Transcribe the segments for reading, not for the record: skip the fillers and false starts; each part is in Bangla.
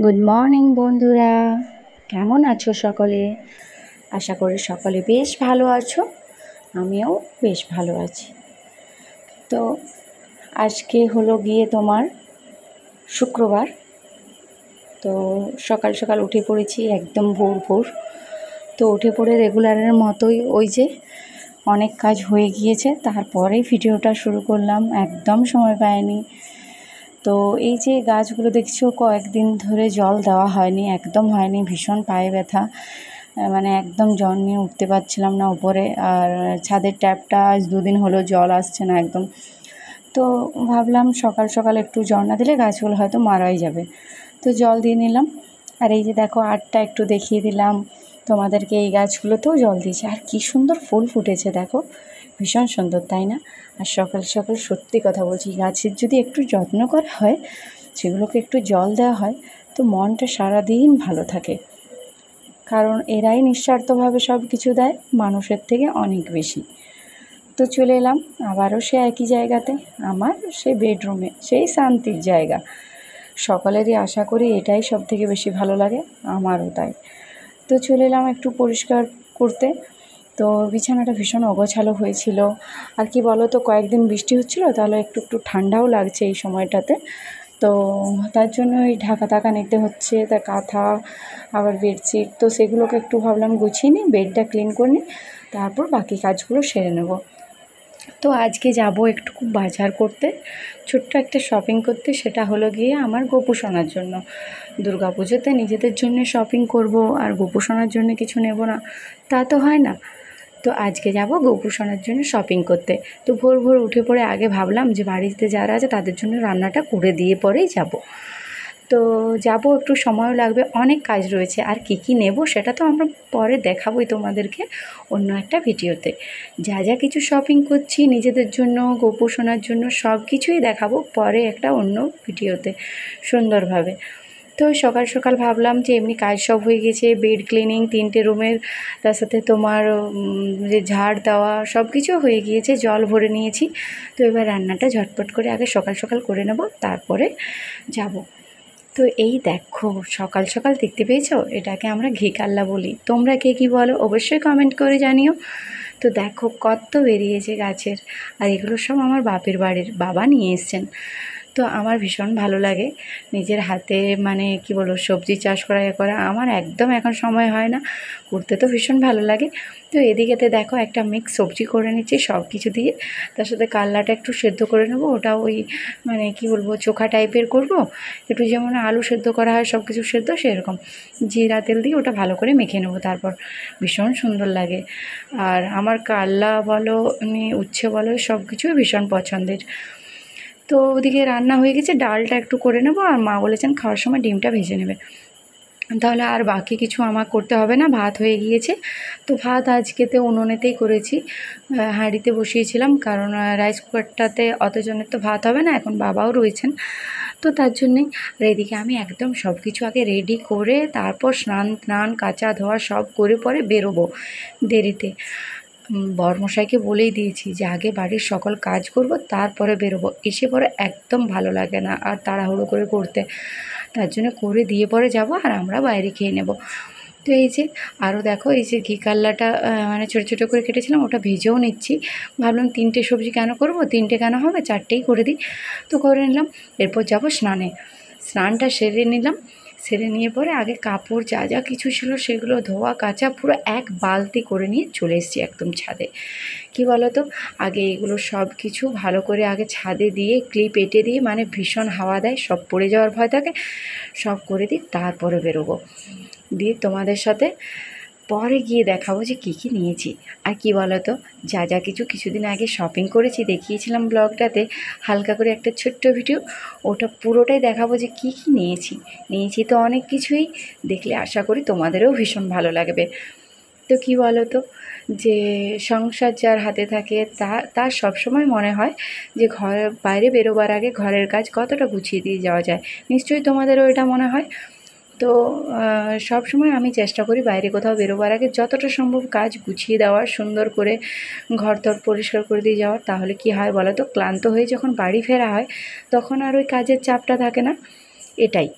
গুড মর্নিং বন্ধুরা, কেমন আছো সকলে? আশা করি সকলে বেশ ভালো আছো। আমিও বেশ ভালো আছি। তো আজকে হলো গিয়ে তোমার শুক্রবার। তো সকাল সকাল উঠে পড়েছি, একদম ভোর ভোর। তো উঠে পড়ে রেগুলারের মতোই ওই যে অনেক কাজ হয়ে গিয়েছে, তারপরেই ভিডিওটা শুরু করলাম, একদম সময় পাইনি। তো এই যে গাছগুলো দেখছো, কয়েকদিন ধরে জল দেওয়া হয়নি, একদম হয়নি, ভীষণ পায়ে ব্যথা, মানে একদম জল নিয়ে উঠতে পারছিলাম না উপরে। আর ছাদের ট্যাপটা আজ 2 দিন হলো জল আসছে না একদম। তো ভাবলাম সকাল সকাল একটু জল না দিলে গাছগুলো হয়তো মারাই যাবে। তো জল দিয়ে নিলাম। আর এই যে দেখো আরটা একটু দেখিয়ে দিলাম তোমাদেরকে, এই গাছগুলোতেও জল দিয়েছে, আর কি সুন্দর ফুল ফুটেছে দেখো, ভীষণ সুন্দর তাই না? আর সকাল সকাল সত্যি কথা বলছি, গাছের যদি একটু যত্ন করা হয়, সেগুলোকে একটু জল দেওয়া হয়, তো মনটা সারাদিন ভালো থাকে। কারণ এরাই নিঃস্বার্থভাবে সব কিছু দেয়, মানুষের থেকে অনেক বেশি। তো চলে এলাম আবারও সে একই জায়গাতে, আমার সে বেডরুমে, সেই শান্তির জায়গা। সকলেরই আশা করি এটাই সব থেকে বেশি ভালো লাগে, আমারও তাই। তো চলে এলাম একটু পরিষ্কার করতে। তো বিছানাটা ভীষণ অগোছালো হয়েছিল। আর কি বলো তো, কয়েকদিন বৃষ্টি হচ্ছিলো, তাহলে একটু একটু ঠান্ডাও লাগছে এই সময়টাতে। তো তার জন্য ওই ঢাকা টাকা নিতে হচ্ছে, তা কাঁথা আবার বেডশিট, তো সেগুলোকে একটু ভাবলাম গুছিয়ে নিই, বেডটা ক্লিন করে নিই, তারপর বাকি কাজগুলো সেরে নেব। তো আজকে যাব একটু বাজার করতে, ছোট্ট একটা শপিং করতে। সেটা হলো গিয়ে আমার গোপু সোনার জন্য। দুর্গা পুজোতে নিজেদের জন্য শপিং করব, আর গোপু সোনার জন্য কিছু নেব না, তা তো হয় না। তো আজকে যাব গোপু সোনার জন্য শপিং করতে। তো ভোর ভোর উঠে পড়ে আগে ভাবলাম যে বাড়িতে যারা আছে তাদের জন্য রান্নাটা করে দিয়ে পরেই যাব। তো যাব, একটু সময়ও লাগবে, অনেক কাজ রয়েছে। আর কী কী নেব সেটা তো আমরা পরে দেখাবোই তোমাদেরকে অন্য একটা ভিডিওতে। যা যা কিছু শপিং করছি নিজেদের জন্য, গোপু সোনার জন্য, সব কিছুই দেখাবো পরে একটা অন্য ভিডিওতে সুন্দরভাবে। তো সকাল সকাল ভাবলাম যে এমনি কাজ সব হয়ে গেছে, বেড ক্লিনিং 3টে রুমের, তার সাথে তোমার যে ঝাড় দেওয়া, সব কিছু হয়ে গিয়েছে, জল ভরে নিয়েছি। তো এবার রান্নাটা ঝটপট করে আগে সকাল সকাল করে নেব, তারপরে যাব। তো এই দেখো সকাল সকাল দেখতে পেয়েছো, এটাকে আমরা ঘি কাল্লা বলি, তোমরা কে কী বলো অবশ্যই কমেন্ট করে জানিও। তো দেখো কত বেরিয়েছে গাছের, আর এগুলো সব আমার বাপের বাড়ির, বাবা নিয়ে এসছেন। তো আমার ভীষণ ভালো লাগে নিজের হাতে, মানে কি বলবো, সবজি চাষ করা করা আমার একদম এখন সময় হয় না, করতে তো ভীষণ ভালো লাগে। তো এদিকেতে দেখো একটা মিক্স সবজি করে নিচ্ছি সব কিছু দিয়ে, তার সাথে কাল্লাটা একটু সেদ্ধ করে নেবো, ওটা ওই মানে কি বলবো চোখা টাইপের করব, একটু যেমন আলু সেদ্ধ করা হয় সব কিছু সেদ্ধ, সেরকম জিরা তেল দিয়ে ওটা ভালো করে মেখে নেবো, তারপর ভীষণ সুন্দর লাগে। আর আমার কাল্লা বলো উচ্ছে বলো, সব কিছুই ভীষণ পছন্দের। তো ওদিকে রান্না হয়ে গেছে, ডালটা একটু করে নেবো, আর মা বলেছেন খাওয়ার সময় ডিমটা ভেজে নেবে, তাহলে আর বাকি কিছু আমার করতে হবে না, ভাত হয়ে গিয়েছে। তো ভাত আজকেতে উনুনেতেই করেছি, হাঁড়িতে বসিয়েছিলাম, কারণ রাইস কুকারটাতে অতজনের তো ভাত হবে না, এখন বাবাও রয়েছেন, তো তার জন্যেই। আর এদিকে আমি একদম সব কিছু আগে রেডি করে, তারপর স্নান টান কাচা ধোয়া সব করে পরে বেরোবো দেরিতে। বরমশাইকে বলেই দিয়েছি যে আগে বাড়ির সকল কাজ করব, তারপরে বেরোবো, এসে পরে একদম ভালো লাগে না আর তাড়াহুড়ো করে করতে, তার জন্য করে দিয়ে পরে যাব, আর আমরা বাইরে খেয়ে নেব। তো এই যে আরও দেখো, এই যে ঘি কাল্লাটা মানে ছোটো ছোটো করে কেটেছিলাম, ওটা ভেজেও নিচ্ছি। ভাবলাম 3টে সবজি কেন করব, 3টে কেন হবে, 4টেই করে দিই। তো করে নিলাম, এরপর যাব স্নানে। স্নানটা সেরে নিলাম, সেরে নিয়ে পরে আগে কাপড় যা যা কিছু ছিল সেগুলো ধোয়া কাচা পুরো এক বালতি করে নিয়ে চলে এসেছি একদম ছাদে। কি বলো তো, আগে এগুলো সব কিছু ভালো করে আগে ছাদে দিয়ে ক্লিপ এঁটে দিয়ে, মানে ভীষণ হাওয়া দেয়, সব পড়ে যাওয়ার ভয় থাকে, সব করে দিই, তারপরে বেরোবো। দিয়ে তোমাদের সাথে পরে গিয়ে দেখাবো যে কী কী নিয়েছি। আর কি বলো তো, যা যা কিছু কিছুদিন আগে শপিং করেছি দেখিয়েছিলাম ব্লগটাতে, হালকা করে একটা ছোট্ট ভিডিও, ওটা পুরোটাই দেখাবো যে কী কী নিয়েছি তো অনেক কিছুই, দেখলে আশা করি তোমাদেরও ভীষণ ভালো লাগবে। তো কি বলো তো, যে সংসার যার হাতে থাকে তার সবসময় মনে হয় যে বাইরে বেরোবার আগে ঘরের কাজ কতটা গুছিয়ে দিয়ে যাওয়া যায়, নিশ্চয়ই তোমাদেরও এটা মনে হয়। তো সব সময় আমি চেষ্টা করি বাইরে কোথাও বেরোবার আগে যতটা সম্ভব কাজ গুছিয়ে দেওয়ার, সুন্দর করে ঘর-টর পরিষ্কার করে দিয়ে যাওয়ার। তাহলে কি হয় বলো তো, ক্লান্ত হয়ে যখন বাড়ি ফেরা হয় তখন আর ওই কাজের চাপটা থাকে না, এটাই।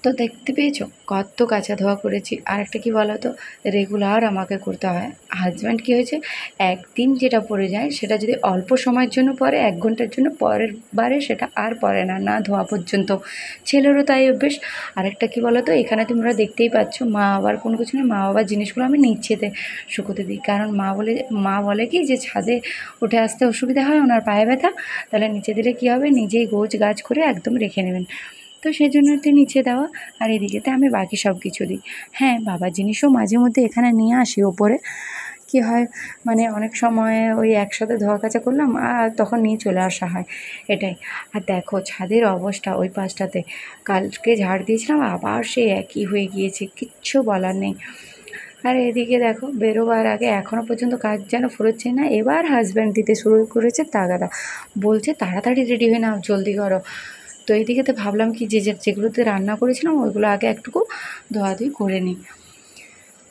তো দেখতে পেয়েছো কত কাচা ধোয়া করেছি। আর একটা কী বলো তো, রেগুলার আমাকে করতে হয়। হাজব্যান্ড কী হয়েছে, একদিন যেটা পরে যায় সেটা যদি অল্প সময়ের জন্য পরে, 1 ঘন্টার জন্য, পরের বারে সেটা আর পরে না, না ধোয়া পর্যন্ত। ছেলেরও তাই অভ্যেস। আরেকটা কী বলো তো, এখানে তোমরা দেখতেই পাচ্ছ মা বাবার কোনো কিছু নেই, মা বাবার জিনিসগুলো আমি নিচেতে শুকোতে দিই। কারণ মা বলে কি যে ছাদে উঠে আসতে অসুবিধা হয়, ওনার পায়ে ব্যথা, তাহলে নিচে দিলে কী হবে, নিজেই গোছ গাছ করে একদম রেখে নেবেন। তো সেই জন্যতে নিচে দেওয়া। আর এদিকেতে আমি বাকি সব কিছু দিই। হ্যাঁ, বাবার জিনিসও মাঝে মধ্যে এখানে নিয়ে আসি ওপরে। কী হয়, মানে অনেক সময় ওই একসাথে ধোয়া কাচা করলাম আর তখন নিয়ে চলে আসা হয়, এটাই। আর দেখো ছাদের অবস্থা ওই পাশটাতে, কালকে ঝাড় দিয়েছিলাম আবার সেই একই হয়ে গিয়েছে, কিচ্ছু বলার নেই। আর এদিকে দেখো বেরোবার আগে এখনও পর্যন্ত কাজ যেন ফুরোচ্ছে না। এবার হাজব্যান্ড দিতে শুরু করেছে তাগাদা, বলছে তাড়াতাড়ি রেডি হয়ে নাও, জলদি করো। তো এইদিকেতে ভাবলাম কি যেগুলোতে রান্না করেছিলাম ওইগুলো আগে একটুকু ধোয়াধুয়ি করে নিই,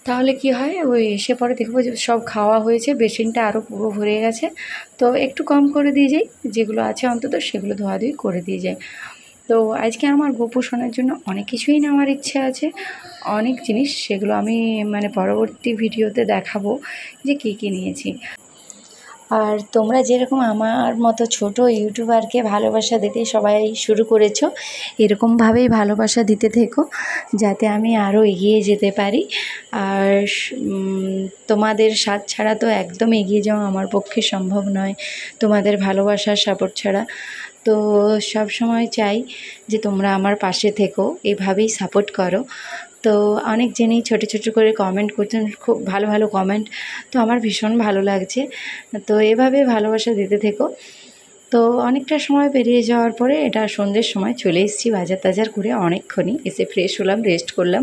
তাহলে কি হয়, ওই এসে পরে দেখবো যে সব খাওয়া হয়েছে, বেসিনটা আরও পুরো ভরে গেছে। তো একটু কম করে দিয়ে যাই, যেগুলো আছে অন্তত সেগুলো ধোয়াধুয়ি করে দিয়ে যাই। তো আজকে আমার গোপু সোনার জন্য অনেক কিছুই নেওয়ার ইচ্ছে আছে, অনেক জিনিস, সেগুলো আমি মানে পরবর্তী ভিডিওতে দেখাবো যে কী কী নিয়েছি। আর তোমরা যেরকম আমার মতো ছোট ইউটিউবারকে ভালোবাসা দিতে সবাই শুরু করেছো, এরকমভাবেই ভালোবাসা দিতে থেকো, যাতে আমি আরও এগিয়ে যেতে পারি। আর তোমাদের সাথ ছাড়া তো একদম এগিয়ে যাওয়া আমার পক্ষে সম্ভব নয়, তোমাদের ভালোবাসার সাপোর্ট ছাড়া। তো সব সময় চাই যে তোমরা আমার পাশে থেকো, এভাবেই সাপোর্ট করো। তো অনেক জনেই ছোটো ছোটো করে কমেন্ট করছেন, খুব ভালো ভালো কমেন্ট, তো আমার ভীষণ ভালো লাগছে। তো এভাবে ভালোবাসা দিতে থেকো। তো অনেকটা সময় পেরিয়ে যাওয়ার পরে এটা সন্ধ্যের সময় চলে এসেছি, বাজার টাজার করে অনেকক্ষণই এসে ফ্রেশ হলাম, রেস্ট করলাম,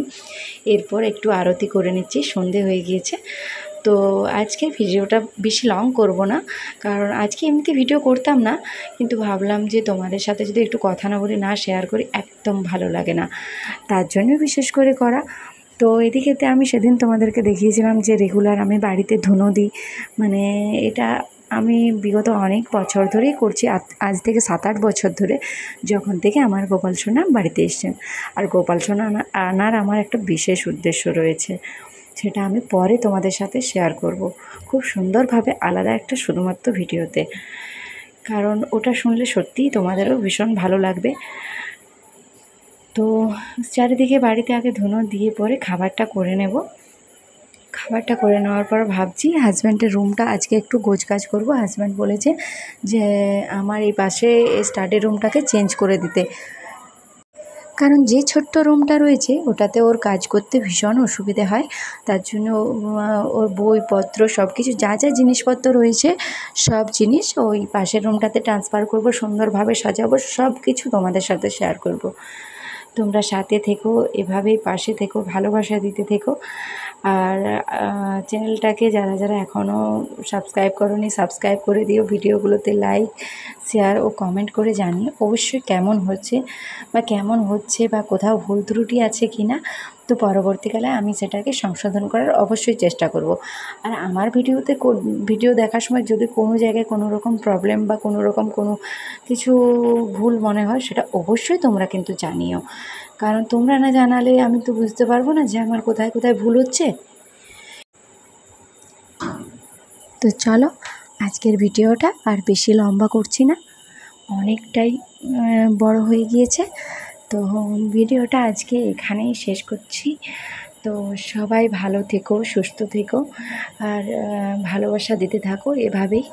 এরপর একটু আরতি করে নিচ্ছি, সন্ধে হয়ে গিয়েছে। তো আজকে ভিডিওটা বেশি লং করব না, কারণ আজকে এমনিতে ভিডিও করতাম না, কিন্তু ভাবলাম যে তোমাদের সাথে যদি একটু কথা না বলি, না শেয়ার করি, একদম ভালো লাগে না, তার জন্য বিশেষ করে করা। তো এদিকেতে আমি সেদিন তোমাদেরকে দেখিয়েছিলাম যে রেগুলার আমি বাড়িতে ধুনো দিই, মানে এটা আমি বিগত অনেক বছর ধরেই করছি, আজ থেকে 7-8 বছর ধরে, যখন থেকে আমার গোপাল সোনা বাড়িতে এসছেন। আর গোপাল সোনা আনার আমার একটা বিশেষ উদ্দেশ্য রয়েছে, সেটা আমি পরে তোমাদের সাথে শেয়ার করব, খুব সুন্দরভাবে, আলাদা একটা শুধুমাত্র ভিডিওতে, কারণ ওটা শুনলে সত্যিই তোমাদেরও ভীষণ ভালো লাগবে। তো চারিদিকে বাড়িতে আগে ধুনো দিয়ে পরে খাবারটা করে নেব। খাবারটা করে নেওয়ার পর ভাবছি হাজব্যান্ডের রুমটা আজকে একটু গোছগাছ করব। হাজব্যান্ড বলেছে যে আমার এই পাশে স্টাডি রুমটাকে চেঞ্জ করে দিতে, কারণ যে ছোট্ট রুমটা রয়েছে ওটাতে ওর কাজ করতে ভীষণ অসুবিধে হয়, তার জন্য ওর বইপত্র সব কিছু যা যা জিনিসপত্র রয়েছে সব জিনিস ওই পাশের রুমটাতে ট্রান্সফার করব, সুন্দরভাবে সাজাবো, সব কিছু তোমাদের সাথে শেয়ার করব। তোমরা সাথে থেকো, এভাবেই পাশে থেকো, ভালোবাসা দিতে থেকো। আর চ্যানেলটাকে যারা যারা এখনও সাবস্ক্রাইব করোনি, সাবস্ক্রাইব করে দিও, ভিডিওগুলোতে লাইক, শেয়ার ও কমেন্ট করে জানিও অবশ্যই কেমন হচ্ছে বা কোথাও ভুল ত্রুটি আছে কি না। তো পরবর্তীকালে আমি সেটাকে সংশোধন করার অবশ্যই চেষ্টা করব। আর আমার ভিডিও দেখার সময় যদি কোনো জায়গায় কোনো রকম প্রবলেম বা কোনো রকম কোনো কিছু ভুল মনে হয়, সেটা অবশ্যই তোমরা কিন্তু জানিও, কারণ তোমরা না জানালে আমি তো বুঝতে পারবো না যে আমার কোথায় কোথায় ভুল হচ্ছে। তো চলো আজকের ভিডিওটা আর বেশি লম্বা করছি না, অনেকটাই বড় হয়ে গিয়েছে। তো ভিডিওটা আজকে এখানেই শেষ করছি। তো সবাই ভালো থেকো, সুস্থ থেকো, আর ভালোবাসা দিতে থাকো এভাবেই।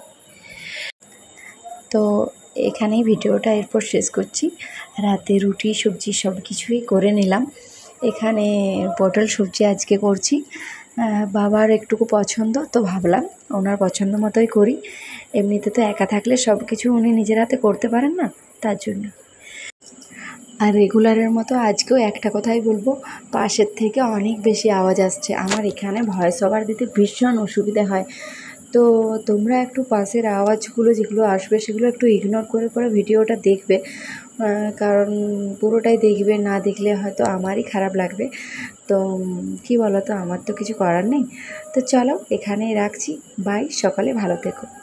তো এখানেই ভিডিওটা এরপর শেষ করছি। রাতে রুটি সবজি সব কিছুই করে নিলাম। এখানে পটল সবজি আজকে করছি, বাবার একটুকু পছন্দ, তো ভাবলাম ওনার পছন্দ মতোই করি। এমনিতে তো একা থাকলে সব কিছু উনি নিজের হাতে করতে পারেন না, তার জন্য। আর রেগুলারের মতো আজকেও একটা কথাই বলবো, পাশের থেকে অনেক বেশি আওয়াজ আসছে, আমার এখানে ভয়েস ওভার দিতে ভীষণ অসুবিধা হয়। তো তোমরা একটু পাশের আওয়াজগুলো যেগুলো আসবে সেগুলো একটু ইগনোর করে করে ভিডিওটা দেখবে, কারণ পুরোটাই দেখবে, না দেখলে হয়তো আমারই খারাপ লাগবে। তো কী বলো তো, আমার তো কিছু করার নেই। তো চলো এখানেই রাখছি, বাই, সকালে ভালো থেকো।